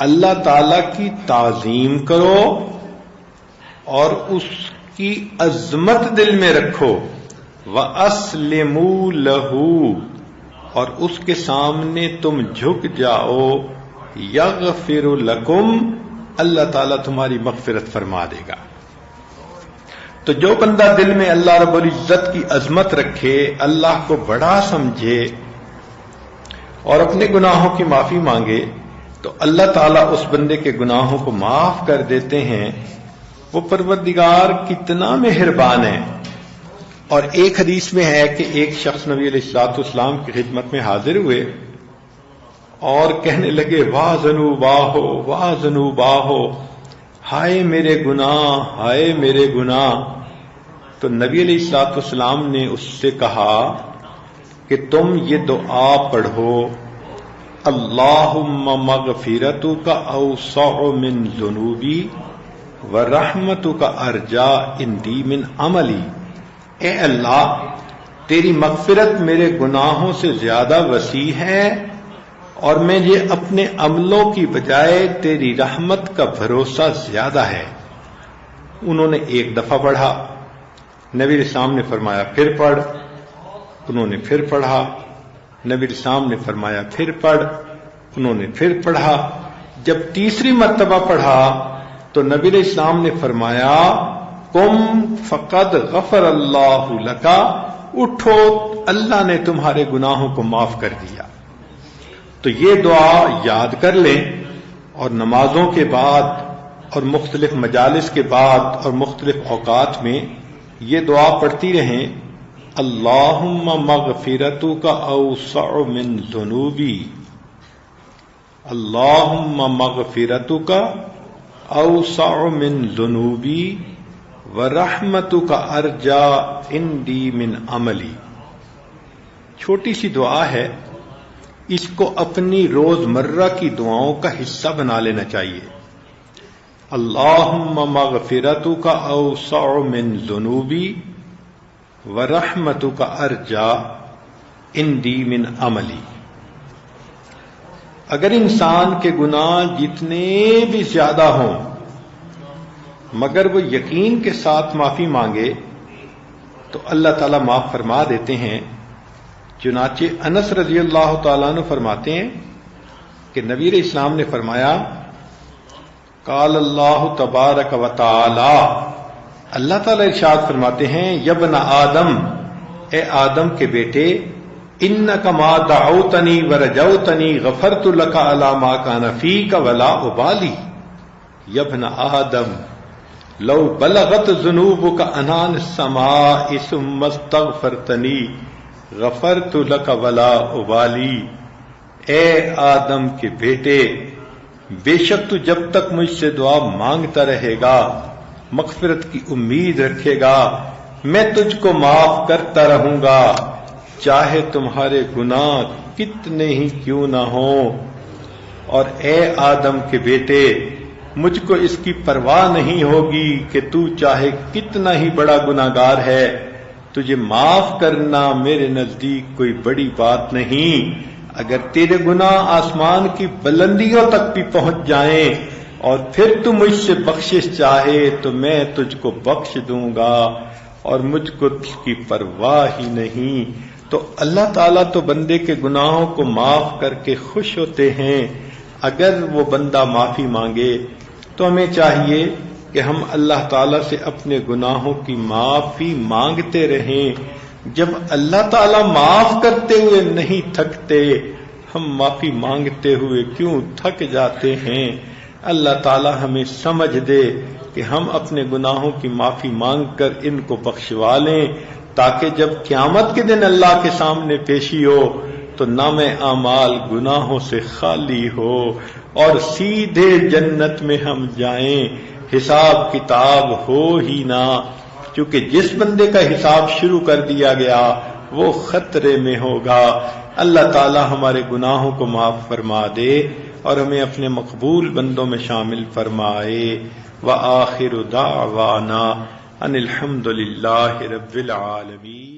Speaker 1: اللہ تعالی کی تعظیم کرو اور اس کی عظمت دل میں رکھو، وَأَسْلِمُوا لَهُ، اور اس کے سامنے تم جھک جاؤ، یغفر لکم، اللہ تعالیٰ تمہاری مغفرت فرما دے گا۔ تو جو بندہ دل میں اللہ رب العزت کی عظمت رکھے، اللہ کو بڑا سمجھے اور اپنے گناہوں کی معافی مانگے، تو اللہ تعالیٰ اس بندے کے گناہوں کو معاف کر دیتے ہیں۔ وہ پروردگار کتنا مہربان ہے۔ اور ایک حدیث میں ہے کہ ایک شخص نبی علیہ الصلوۃ والسلام کی خدمت میں حاضر ہوئے اور کہنے لگے واہ ذنوباہو واہ ذنوباہو، ہائے میرے گناہ، ہائے میرے گناہ۔ تو نبی علیہ الصلوۃ والسلام نے اس سے کہا کہ تم یہ دعا پڑھو، اللہم مغفرتک اوسع من ذنوبی ورحمتک ارجا عندی من عملی، اے اللہ تیری مغفرت میرے گناہوں سے زیادہ وسیع ہے اور مجھے اپنے عملوں کی بجائے تیری رحمت کا بھروسہ زیادہ ہے۔ انہوں نے ایک دفعہ پڑھا، نبی اسلام نے فرمایا پھر پڑھ، انہوں نے پھر پڑھا، نبی اسلام نے فرمایا پھر پڑھ، انہوں نے پھر پڑھا۔ جب تیسری مرتبہ پڑھا تو نبی علیہ السلام نے فرمایا قم فقد غفر اللہ لکا، اٹھو اللہ نے تمہارے گناہوں کو معاف کر دیا۔ تو یہ دعا یاد کر لیں اور نمازوں کے بعد اور مختلف مجالس کے بعد اور مختلف اوقات میں یہ دعا پڑھتی رہیں، اللہم مغفرتک اوسع من ذنوبی، اللہم مغفرتک اوسع من ذنوبی ورحمتک ارجا عندی من عملی۔ چھوٹی سی دعا ہے، اس کو اپنی روزمرہ کی دعاؤں کا حصہ بنا لینا چاہیے۔ اللہم مغفرتک اوسع من ذنوبی ورحمتک ارجا عندی من عملی۔ اگر انسان کے گناہ جتنے بھی زیادہ ہوں مگر وہ یقین کے ساتھ معافی مانگے تو اللہ تعالیٰ معاف فرما دیتے ہیں۔ چنانچہ انس رضی اللہ تعالیٰ عنہ فرماتے ہیں کہ نبی علیہ السلام نے فرمایا قال اللہ تبارک و تعالی، اللہ تعالیٰ ارشاد فرماتے ہیں یبن آدم، اے آدم کے بیٹے، انک ما دعوتنی ورجوتنی غفرت لک علی ما کان فیک ولا ابالی، یبن آدم لو بلغت ذنوبک عنان السماء ثم استغفرتنی غفرت لک ولا ابالی، اے آدم کے بیٹے، بے شک تو جب تک مجھ سے دعا مانگتا رہے گا، مغفرت کی امید رکھے گا، میں تجھ کو معاف کرتا رہوں گا، چاہے تمہارے گناہ کتنے ہی کیوں نہ ہوں۔ اور اے آدم کے بیٹے، مجھ کو اس کی پرواہ نہیں ہوگی کہ تو چاہے کتنا ہی بڑا گناہگار ہے، تجھے معاف کرنا میرے نزدیک کوئی بڑی بات نہیں۔ اگر تیرے گناہ آسمان کی بلندیوں تک بھی پہنچ جائیں اور پھر تو مجھ سے بخشش چاہے تو میں تجھ کو بخش دوں گا اور مجھ کو اس کی پرواہ ہی نہیں۔ تو اللہ تعالیٰ تو بندے کے گناہوں کو معاف کر کے خوش ہوتے ہیں۔ اگر وہ بندہ معافی مانگے تو ہمیں چاہیے کہ ہم اللہ تعالیٰ سے اپنے گناہوں کی معافی مانگتے رہیں۔ جب اللہ تعالیٰ معاف کرتے ہوئے نہیں تھکتے، ہم معافی مانگتے ہوئے کیوں تھک جاتے ہیں؟ اللہ تعالیٰ ہمیں سمجھ دے کہ ہم اپنے گناہوں کی معافی مانگ کر ان کو بخشوا لیں، تاکہ جب قیامت کے دن اللہ کے سامنے پیشی ہو تو نام اعمال گناہوں سے خالی ہو اور سیدھے جنت میں ہم جائیں، حساب کتاب ہو ہی نہ، کیونکہ جس بندے کا حساب شروع کر دیا گیا وہ خطرے میں ہوگا۔ اللہ تعالی ہمارے گناہوں کو معاف فرما دے اور ہمیں اپنے مقبول بندوں میں شامل فرمائے۔ وآخر دعوانا ان الحمد للہ رب العالمین۔